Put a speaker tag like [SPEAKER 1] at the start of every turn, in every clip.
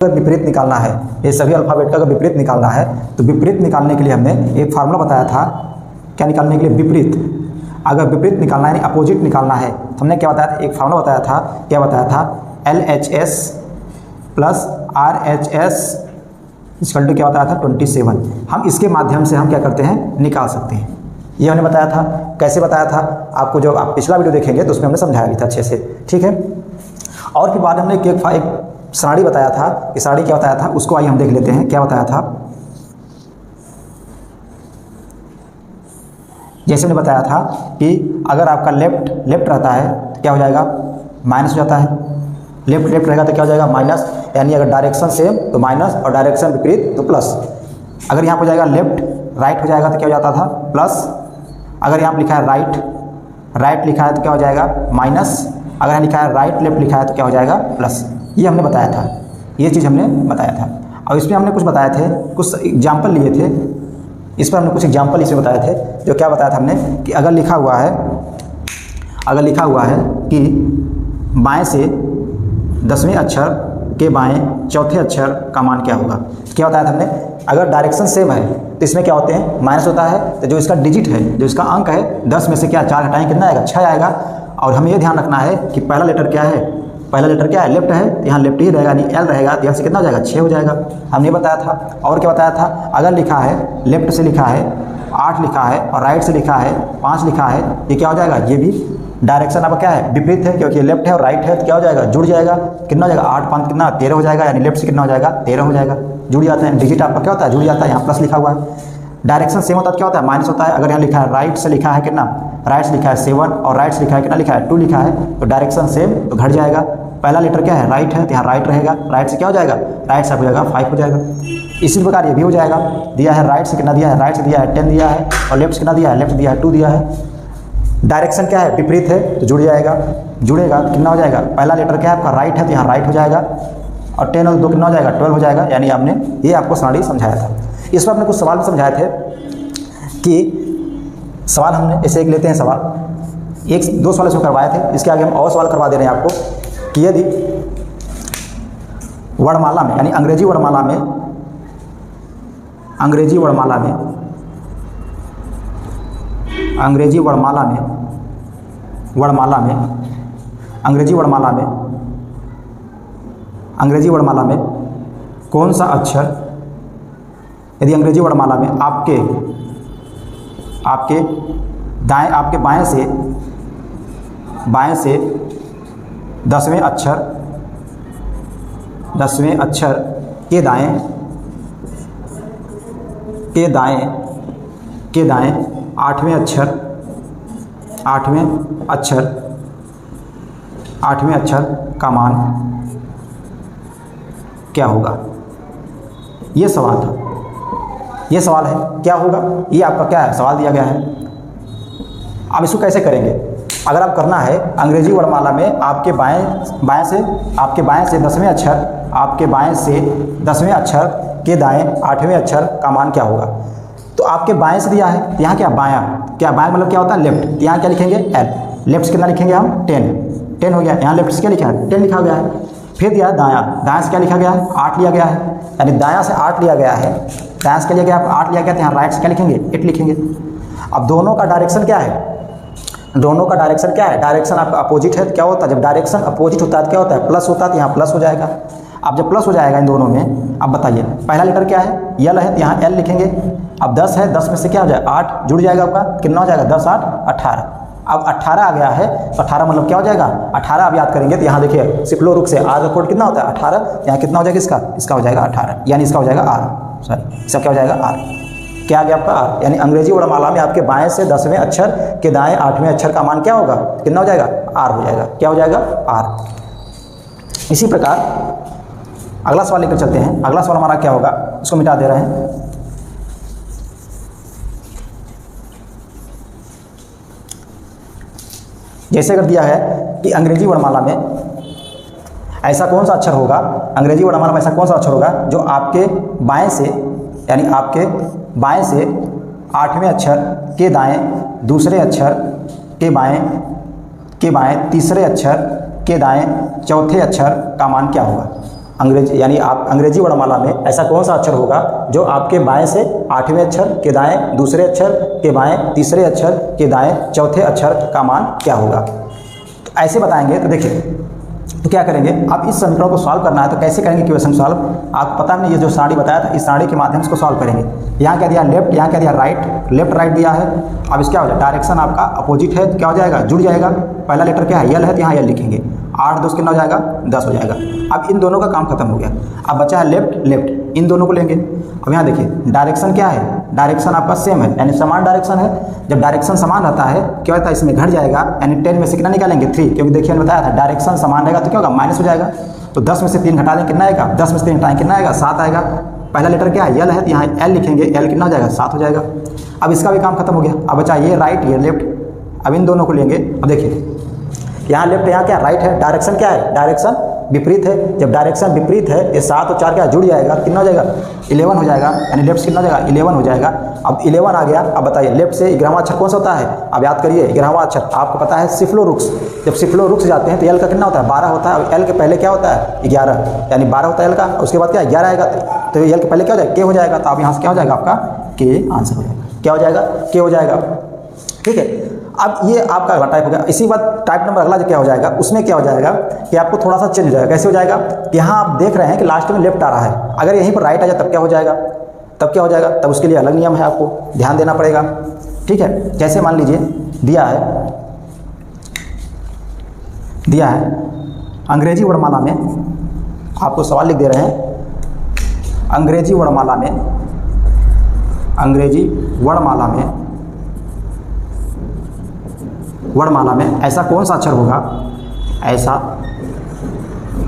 [SPEAKER 1] अगर विपरीत निकालना है, ये सभी अल्फ़ाबेट का अगर विपरीत निकालना है तो विपरीत निकालने के लिए हमने एक फार्मूला बताया था। क्या निकालने के लिए? विपरीत। अगर विपरीत निकालना है यानी अपोजिट निकालना है तो हमने क्या बताया था? एक फार्मूला बताया था। क्या बताया था? LHS plus RHS equal to क्या बताया था? 27। हम इसके माध्यम से हम क्या करते हैं? निकाल सकते हैं। ये हमने बताया था। कैसे बताया था? आपको जो आप पिछला वीडियो देखेंगे तो उसमें हमने समझाया भी था अच्छे से, ठीक है। और फिर बाद हमने एक साड़ी बताया था कि साड़ी क्या बताया था, उसको आइए हम देख लेते हैं। क्या बताया था? जैसे हमने बताया था कि अगर आपका लेफ्ट रहता है तो क्या हो जाएगा? माइनस हो जाता है। लेफ्ट रहेगा तो क्या हो जाएगा? माइनस। यानी अगर डायरेक्शन सेम तो माइनस और डायरेक्शन विपरीत तो प्लस। अगर यहाँ पर हो जाएगा राइट हो जाएगा तो क्या हो जाता था? प्लस। अगर यहाँ पर लिखा है राइट लिखा है तो क्या हो जाएगा? माइनस। अगर यहाँ लिखा है राइट लेफ्ट लिखा है तो क्या हो जाएगा? प्लस। ये हमने बताया था, ये चीज़ हमने बताया था। और इसमें हमने कुछ बताए थे, कुछ एग्जाम्पल लिए थे। इस पर हमने कुछ एग्जाम्पल इसमें बताए थे। जो क्या बताया था हमने कि अगर लिखा हुआ है कि बाएं से 10वें अक्षर के बाएं चौथे अक्षर का मान क्या होगा। क्या बताया था हमने? अगर डायरेक्शन सेम है तो इसमें क्या होते हैं? माइनस होता है। तो जो इसका डिजिट है, जो इसका अंक है, 10 में से क्या 4 हटाएं, कितना आएगा? 6 आएगा। और हमें ये ध्यान रखना है कि पहला लेटर क्या है? पहला लेटर क्या है? लेफ्ट है, तो यहाँ लेफ्ट ही रहेगा, यानी L रहेगा, तो यहाँ से कितना हो जाएगा? 6 हो जाएगा। हमने बताया था। और क्या बताया था? अगर लिखा है लेफ्ट से लिखा है 8 लिखा है और राइट से लिखा है 5 लिखा है, ये क्या हो जाएगा? ये भी डायरेक्शन आपका क्या है? विपरीत है, क्योंकि लेफ्ट है और राइट है, तो क्या हो जाएगा? जुड़ जाएगा। कितना हो जाएगा? 8 5 कितना? 13 हो जाएगा। यानी लेफ्ट से कितना हो जाएगा? 13 हो जाएगा। जुड़ जाता है, डिजिट आपका क्या होता है? जुड़ जाता है। यहाँ प्लस लिखा हुआ है। डायरेक्शन सेम होता है तो क्या होता है? माइनस होता है। अगर यहाँ लिखा है राइट से लिखा है कितना? राइट से लिखा है 7 और राइट से लिखा है कितना? लिखा है 2 लिखा है, तो डायरेक्शन सेम तो घट जाएगा। पहला लेटर क्या है? राइट है, तो यहाँ राइट रहेगा। राइट से क्या हो जाएगा? राइट से हो जाएगा 5 हो जाएगा। इसी प्रकार ये भी हो जाएगा। दिया है राइट से कितना दिया है? राइट से दिया है 10 दिया है, और लेफ्ट से कितना दिया है? लेफ्ट दिया है 2 दिया है। डायरेक्शन क्या है? विपरीत है, तो जुड़ जाएगा। जुड़ेगा तो कितना हो जाएगा? पहला लेटर क्या है आपका? राइट है, तो यहाँ राइट हो जाएगा, और 10 और 2 कितना हो जाएगा? 12 हो जाएगा। यानी आपने ये आपको साड़ी समझाया था। इस पर आपने कुछ सवाल भी समझाए थे कि सवाल हमने ऐसे एक लेते हैं सवाल, 1-2 सवाल इसमें करवाए थे। इसके आगे हम और सवाल करवा दे रहे हैं आपको कि यदि वर्णमाला में, यानी अंग्रेजी वर्णमाला में कौन सा अक्षर, यदि अंग्रेजी वर्णमाला में आपके बाएं से 10वें अक्षर के दाएं 8वें अक्षर का मान क्या होगा। ये सवाल था, ये सवाल है क्या होगा। ये आपका क्या है? सवाल दिया गया है। अब इसको कैसे करेंगे? अगर आप करना है अंग्रेजी वर्णमाला में आपके बाएं से 10वें अक्षर के दाएं 8वें अक्षर का मान क्या होगा। तो आपके बाएं से दिया है, यहाँ क्या? बायां। क्या बायां मतलब क्या होता है? लेफ्ट। यहाँ क्या लिखेंगे? L। लेफ्ट से कितना लिखेंगे हम? 10 हो गया। यहाँ लेफ्ट से क्या लिखा है? 10 लिखा गया है। फिर दिया है दायां से क्या लिखा गया है? 8 लिया गया है, यानी दायां से 8 लिया गया है। दायां से क्या लिया गया? 8 लिया गया, तो यहाँ राइट से क्या लिखेंगे? 8 लिखेंगे। अब दोनों का डायरेक्शन क्या है? डायरेक्शन आपका अपोजिट है, तो क्या होता है? जब डायरेक्शन अपोजिट होता है तो क्या होता है? प्लस होता है, तो यहाँ प्लस हो जाएगा। अब जब प्लस हो जाएगा इन दोनों में, अब बताइए पहला लेटर क्या है? L है, तो यहाँ L लिखेंगे। अब 10 है, 10 में से क्या हो जाएगा? 8 जुड़ जाएगा आपका, कितना हो जाएगा? 10 8 18। अब 18 आ गया है, तो 18 मतलब क्या हो जाएगा? 18 आप याद करेंगे तो यहाँ देखिए सिप्लो रुक से आर का कोड कितना होता है? 18। यहाँ कितना हो जाएगा? इसका हो जाएगा 18, यानी इसका हो जाएगा R। सॉरी, इसका क्या हो जाएगा? R। क्या आ गया आपका? R। यानी अंग्रेजी वर्णमाला में आपके बाएं से 10वें अक्षर के दाएं 8वें अक्षर का मान क्या होगा? कितना हो जाएगा? R हो जाएगा। क्या हो जाएगा? R। इसी प्रकार अगला सवाल लेकर चलते हैं। अगला सवाल हमारा क्या होगा? इसको मिटा दे रहे हैं। जैसे अगर दिया है कि अंग्रेजी वर्णमाला में ऐसा कौन सा अक्षर होगा, अंग्रेजी वर्णमाला में ऐसा कौन सा अक्षर होगा जो आपके बाएं से, यानी आपके बाएं से 8वें अक्षर के दाएं दूसरे अक्षर के बाएं तीसरे अक्षर के दाएं चौथे अक्षर का मान क्या होगा। अंग्रेजी यानी आप अंग्रेजी वर्णमाला में ऐसा कौन सा अक्षर होगा जो आपके बाएं से 8वें अक्षर के दाएं दूसरे अक्षर के बाएं तीसरे अक्षर के दाएं चौथे अक्षर का मान क्या होगा। तो ऐसे बताएंगे। तो देखिए, तो क्या करेंगे, आप इस समीकरण को सॉल्व करना है तो कैसे करेंगे क्वेश्चन सॉल्व। आपको पता है, ये जो सारणी बताया था इस सारणी के माध्यम से इसको सॉल्व करेंगे। यहाँ क्या दिया लेफ्ट, यहाँ क्या दिया राइट, लेफ्ट राइट दिया है। अब इसका हो जाए डायरेक्शन आपका अपोजिट है तो क्या हो जाएगा, जुड़ जाएगा। पहला लेटर क्या है, यल है तो यहाँ यल लिखेंगे। 8 2 कितना हो जाएगा, 10 हो जाएगा। अब इन दोनों का काम खत्म हो गया। अब बचा है लेफ्ट लेफ्ट, इन दोनों को लेंगे। अब यहाँ देखिए डायरेक्शन क्या है, डायरेक्शन आपका सेम है यानी समान डायरेक्शन है। जब डायरेक्शन समान रहता है क्या होता है, इसमें घट जाएगा यानी 10 में से कितना निकालेंगे 3, क्योंकि देखिए मैंने बताया था डायरेक्शन समान रहेगा तो क्या होगा माइनस हो जाएगा। तो 10 में से 3 घटा दें कितना आएगा, 10 में से 3 घटाएं कितना आएगा 7 आएगा। पहला लेटर क्या है यल है तो यहाँ एल लिखेंगे, एल कितना हो जाएगा 7 हो जाएगा। अब इसका भी काम खत्म हो गया। अब बचा ये राइट ये लेफ्ट। अब इन दोनों को लेंगे। अब देखिए यहाँ लेफ्ट यहाँ क्या राइट है, डायरेक्शन क्या है, डायरेक्शन विपरीत है। जब डायरेक्शन विपरीत है ये 7 और 4 क्या जुड़ जाएगा, कितना हो जाएगा 11 हो जाएगा। यानी लेफ्ट से कितना हो जाएगा 11 हो जाएगा। अब 11 आ गया। अब बताइए लेफ्ट से 11वां अक्षर कौन सा होता है, अब याद करिए 11वां अक्षर आपको पता है सिफ्लो रुक्स। जब सिफ्लो रुक्स जाते हैं तो एल का कितना होता है 12 होता है। अब एल के पहले क्या होता है 11, यानी 12 होता है एल का। उसके बाद क्या 11 आएगा तो एल के पहले क्या हो जाएगा के हो जाएगा। तो अब यहाँ से क्या हो जाएगा आपका के आंसर हो जाएगा। क्या हो जाएगा के हो जाएगा। ठीक है, अब ये आपका अगला टाइप हो गया। इसी बात टाइप नंबर अगला जो क्या हो जाएगा उसमें क्या हो जाएगा कि आपको थोड़ा सा चेंज हो जाएगा। कैसे हो जाएगा, यहाँ आप देख रहे हैं कि लास्ट में लेफ्ट आ रहा है, अगर यहीं पर राइट आ जाए तब क्या हो जाएगा, तब क्या हो जाएगा, तब उसके लिए अलग नियम है, आपको ध्यान देना पड़ेगा। ठीक है, जैसे मान लीजिए दिया है अंग्रेजी वर्णमाला में, आपको सवाल लिख दे रहे हैं अंग्रेजी वर्णमाला में ऐसा कौन सा अक्षर होगा, ऐसा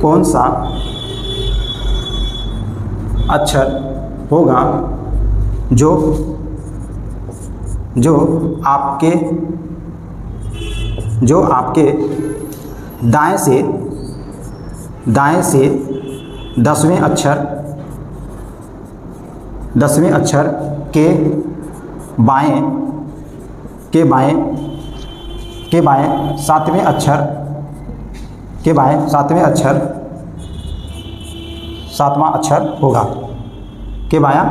[SPEAKER 1] कौन सा अक्षर होगा जो आपके दाएं से 10वें अक्षर के बाएं 7वें अक्षर होगा, के बायां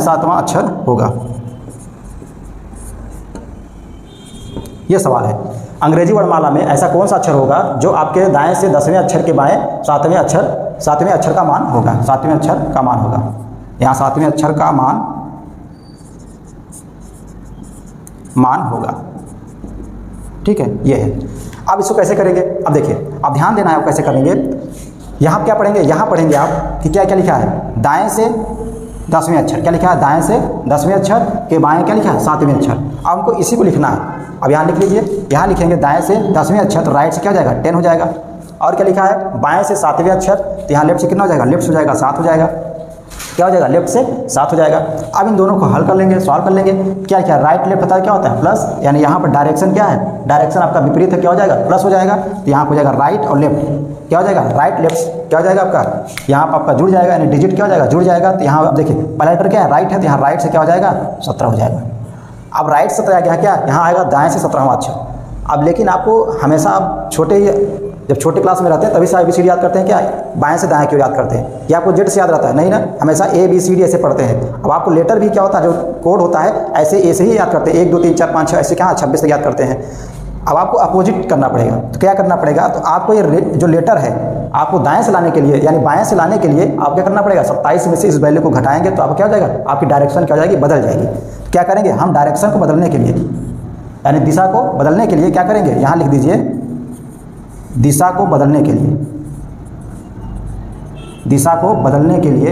[SPEAKER 1] 7वां अक्षर होगा। ये सवाल है अंग्रेजी वर्णमाला में ऐसा कौन सा अक्षर होगा जो आपके दाएं से 10वें अक्षर के बाएं 7वें अक्षर का मान होगा, 7वें अक्षर का मान होगा। यहाँ 7वें अक्षर का मान होगा। ठीक है, ये है। अब इसको कैसे करेंगे, अब देखिए, अब ध्यान देना है आप कैसे करेंगे। यहाँ क्या पढ़ेंगे, यहाँ पढ़ेंगे आप कि क्या क्या लिखा है, दाएं से 10वें अक्षर क्या लिखा है, दाएं से 10वें अक्षर के बाएं क्या लिखा है 7वें अक्षर। अब हमको इसी को लिखना है। अब यहाँ लिख लीजिए, यहाँ लिखेंगे दाएं से 10वें अक्षर तो राइट से क्या हो जाएगा 10 हो जाएगा। और क्या लिखा है बाएं से 7वें अक्षर तो यहाँ लेफ्ट से कितना हो जाएगा, लेफ्ट से हो जाएगा 7 हो जाएगा। क्या हो जाएगा, लेफ्ट से 7 हो जाएगा। अब इन दोनों को हल कर लेंगे, सॉल्व कर लेंगे। क्या क्या राइट लेफ्ट पता है क्या होता है प्लस, यानी यहाँ पर डायरेक्शन क्या है, डायरेक्शन आपका विपरीत है, क्या हो जाएगा प्लस हो जाएगा। तो यहाँ हो जाएगा राइट और लेफ्ट, क्या हो जाएगा राइट लेफ्ट, क्या हो जाएगा आपका, यहाँ पर आपका जुड़ जाएगा यानी डिजिट क्या हो जाएगा जुड़ जाएगा। तो यहाँ आप देखिए पहला लेटर क्या है राइट है तो यहाँ राइट से क्या हो जाएगा 17 हो जाएगा। अब राइट 17 आ गया, क्या यहाँ आएगा दाएँ से 17वां अक्षर। अब लेकिन आपको हमेशा आप जब छोटे क्लास में रहते हैं तभी से ABCD याद करते हैं क्या, बाएं से दाएं क्यों याद करते हैं, या आपको जेड से याद रहता है, नहीं ना, हमेशा ABCD ऐसे पढ़ते हैं। अब आपको लेटर भी क्या होता है जो कोड होता है ऐसे ए से ही याद करते हैं, 1 2 3 4 5 6 ऐसे क्या 26 तक याद करते हैं। अब आपको अपोजिट करना पड़ेगा, तो क्या करना पड़ेगा, तो आपको ये जो लेटर है आपको दाएं से लाने के लिए यानी बाएं से लाने के लिए आप क्या करना पड़ेगा, 27 में से इस वैल्यू को घटाएंगे तो आपको क्या हो जाएगा, आपकी डायरेक्शन क्या हो जाएगी, बदल जाएगी। क्या करेंगे हम, डायरेक्शन को बदलने के लिए यानी दिशा को बदलने के लिए क्या करेंगे, यहाँ लिख दीजिए दिशा को बदलने के लिए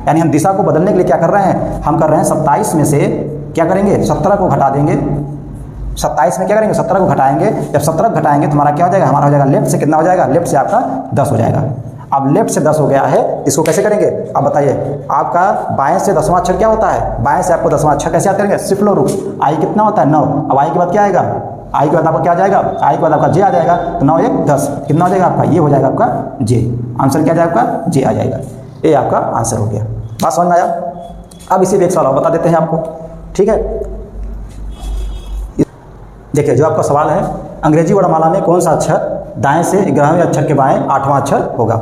[SPEAKER 1] यानी हम दिशा को बदलने के लिए क्या कर रहे हैं, हम कर रहे हैं 27 में से क्या करेंगे 17 को घटा देंगे। 27 में क्या करेंगे 17 को घटाएंगे, जब 17 घटाएंगे तो हमारा क्या हो जाएगा, हमारा हो जाएगा लेफ्ट से कितना हो जाएगा, लेफ्ट से आपका 10 हो जाएगा। अब लेफ्ट से 10 हो गया है, इसको कैसे करेंगे, अब बताइए आपका बाएं से 10वां अक्षर क्या होता है, बाएं से आपको 10वां अक्षर कैसे याद करेंगे, सिफ्लो रुक्स। आई कितना होता है 9। अब आई के बाद क्या आएगा, आई के बाद आपका क्या आ जाएगा, आई के बाद आपका जे आ जाएगा। तो 9 1 10 कितना हो जाएगा आपका, ये हो जाएगा आपका जे। आंसर क्या आ जाएगा आपका, जे आ जाएगा। ये आपका आंसर हो गया। बात समझ में आया। अब इसी एक सवाल बता देते हैं आपको, ठीक है। देखिए जो आपका सवाल है अंग्रेजी वर्णमाला में कौन सा अक्षर दाएं से 11वें अक्षर के बाएं 8वां अक्षर होगा।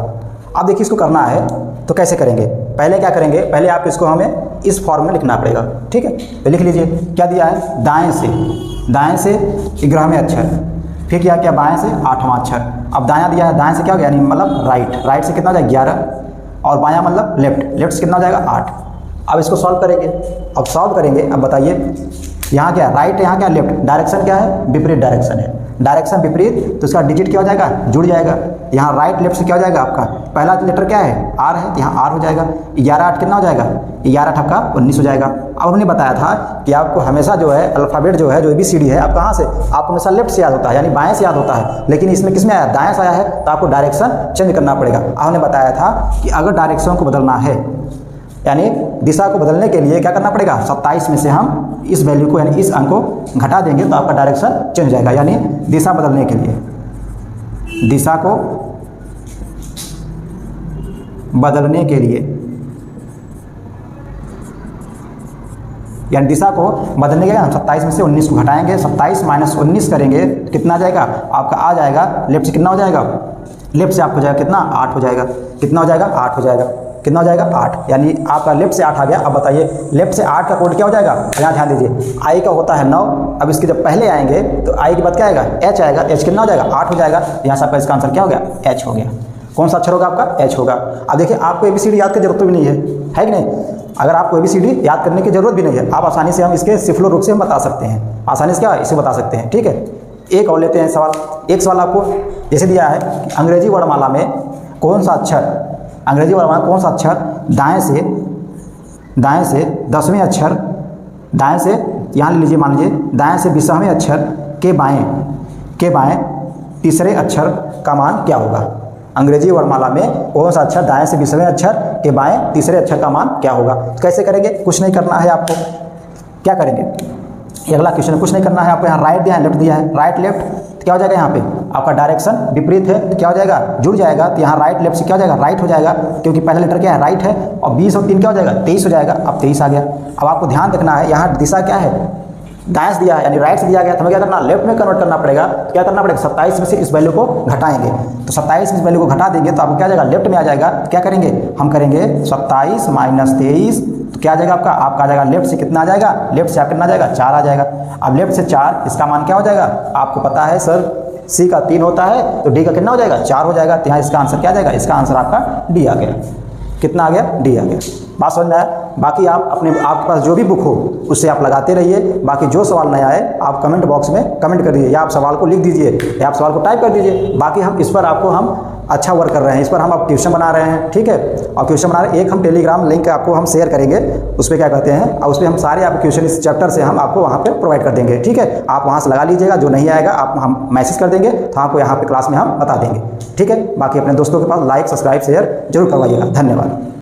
[SPEAKER 1] अब देखिए इसको करना है तो कैसे करेंगे, पहले क्या करेंगे, पहले आप इसको हमें इस फॉर्म में लिखना पड़ेगा, ठीक है। तो लिख लीजिए क्या दिया है, दाएं से 11वें अक्षर, फिर क्या क्या बाएं से 8वां अक्षर। अब दायां दिया है, दाएं से क्या हो गया, यानी मतलब राइट से कितना हो जाएगा 11, और बायां मतलब लेफ्ट से कितना हो जाएगा 8। अब इसको सॉल्व करेंगे, अब बताइए यहाँ क्या राइट है, यहाँ क्या लेफ्ट, डायरेक्शन क्या है, विपरीत डायरेक्शन है, डायरेक्शन विपरीत तो इसका डिजिट क्या हो जाएगा, जुड़ जाएगा। यहाँ राइट लेफ्ट से क्या हो जाएगा, आपका पहला लेटर क्या है, आर है, तो यहाँ आर हो जाएगा। 11 8 कितना हो जाएगा, 11 8 आपका 19 हो जाएगा। अब हमने बताया था कि आपको हमेशा जो है अल्फ़ाबेट जो है, जो ABCD है, आप कहाँ से, आपको हमेशा लेफ्ट से याद होता है, यानी बाएं से याद होता है, लेकिन इसमें किस में आया, दाएं से आया है, तो आपको डायरेक्शन चेंज करना पड़ेगा। हमने बताया था कि अगर डायरेक्शन को बदलना है, यानी दिशा को बदलने के लिए क्या करना पड़ेगा, 27 में से हम इस वैल्यू को यानी इस अंक को घटा देंगे तो आपका डायरेक्शन चेंज हो जाएगा। यानी दिशा बदलने के लिए, दिशा को बदलने के लिए, यानी दिशा को बदलने के लिए हम 27 में से 19 को घटाएंगे, 27 माइनस 19 करेंगे कितना आ जाएगा, आपका आ जाएगा लेफ्ट से कितना हो जाएगा, लेफ्ट से आपको हो जाएगा कितना 8 हो जाएगा, कितना हो जाएगा 8 हो जाएगा, कितना हो जाएगा 8, यानी आपका लेफ्ट से 8 आ गया। अब बताइए लेफ्ट से 8 का कोड क्या हो जाएगा, यहाँ ध्यान दीजिए, आई का होता है 9, अब इसके जब पहले आएंगे तो आई के बाद क्या आएगा, एच आएगा, एच कितना हो जाएगा 8 हो जाएगा, यहाँ से आपका इसका आंसर क्या हो गया, एच हो गया। कौन सा अक्षर होगा आपका, एच होगा। अब देखिए आपको ABCD याद की जरूरत भी नहीं है कि नहीं, अगर आपको ABCD याद करने की जरूरत भी नहीं है, आप आसानी से हम इसके सिफ्लो रूप से हम बता सकते हैं, आसानी से क्या इसे बता सकते हैं, ठीक है। एक और लेते हैं सवाल, एक सवाल आपको जैसे दिया है कि अंग्रेजी वर्णमाला में कौन सा अक्षर, अंग्रेजी वर्णमाला कौन सा अक्षर दाएं से 10वें अक्षर, दाएं से यहाँ ले लीजिए, मान लीजिए दाएं से 20वें अक्षर के बाएं तीसरे अक्षर का मान क्या होगा। अंग्रेजी वर्णमाला में कौन सा अक्षर दाएं से 20वें अक्षर के बाएं तीसरे अक्षर का मान क्या होगा। कैसे करेंगे, कुछ नहीं करना है आपको, क्या करेंगे, अगला क्वेश्चन है, कुछ नहीं करना है आपको, यहाँ राइट दिया है, लेफ्ट दिया है, राइट लेफ्ट तो क्या हो जाएगा, यहाँ पे आपका डायरेक्शन विपरीत है तो क्या हो जाएगा, जुड़ जाएगा, तो यहाँ राइट लेफ्ट से क्या हो जाएगा, राइट हो जाएगा, क्योंकि पहला लेटर क्या है, राइट है, और 20 और 3 क्या हो जाएगा 23 हो जाएगा। अब 23 आ गया। अब आपको ध्यान रखना है, यहाँ दिशा क्या है, दाएं से दिया है, यानी राइट से दिया गया, तो हमें क्या करना, लेफ्ट में कन्वर्ट करना पड़ेगा। तो क्या करना पड़ेगा, 27 में से इस वैल्यू को घटाएंगे, तो 27 में इस वैल्यू को घटा देंगे तो आपको क्या आ जाएगा, लेफ्ट में आ जाएगा। क्या करेंगे, हम करेंगे 27 माइनस 23, तो क्या आ जाएगा आपका आ जाएगा लेफ्ट से कितना आ जाएगा, लेफ्ट से कितना आ जाएगा 4 आ जाएगा। अब लेफ्ट से 4 इसका मान क्या हो जाएगा, आपको पता है सर C का 3 होता है तो D का कितना हो जाएगा 4 हो जाएगा, तो यहाँ इसका आंसर क्या आ जाएगा, इसका आंसर आपका D आ गया। कितना आ गया, D आ गया। बात समझ में आया। बाकी आप आपके पास जो भी बुक हो उससे आप लगाते रहिए, बाकी जो सवाल नया है आप कमेंट बॉक्स में कमेंट कर दीजिए, या आप सवाल को लिख दीजिए, या आप सवाल को टाइप कर दीजिए। बाकी हम इस पर हम अच्छा वर्क कर रहे हैं, इस पर हम अब ट्यूशन बना रहे हैं, ठीक है। और ट्यूशन बना रहे हैं, एक हम टेलीग्राम लिंक आपको हम शेयर करेंगे, उस पर क्या कहते हैं, और उस पर हम सारे आपको क्वेश्चन इस चैप्टर से हम आपको वहाँ पे प्रोवाइड कर देंगे, ठीक है। आप वहाँ से लगा लीजिएगा, जो नहीं आएगा आप हम मैसेज कर देंगे तो आपको यहाँ पे क्लास में हम बता देंगे, ठीक है। बाकी अपने दोस्तों के पास लाइक सब्सक्राइब शेयर जरूर करवाइएगा। धन्यवाद।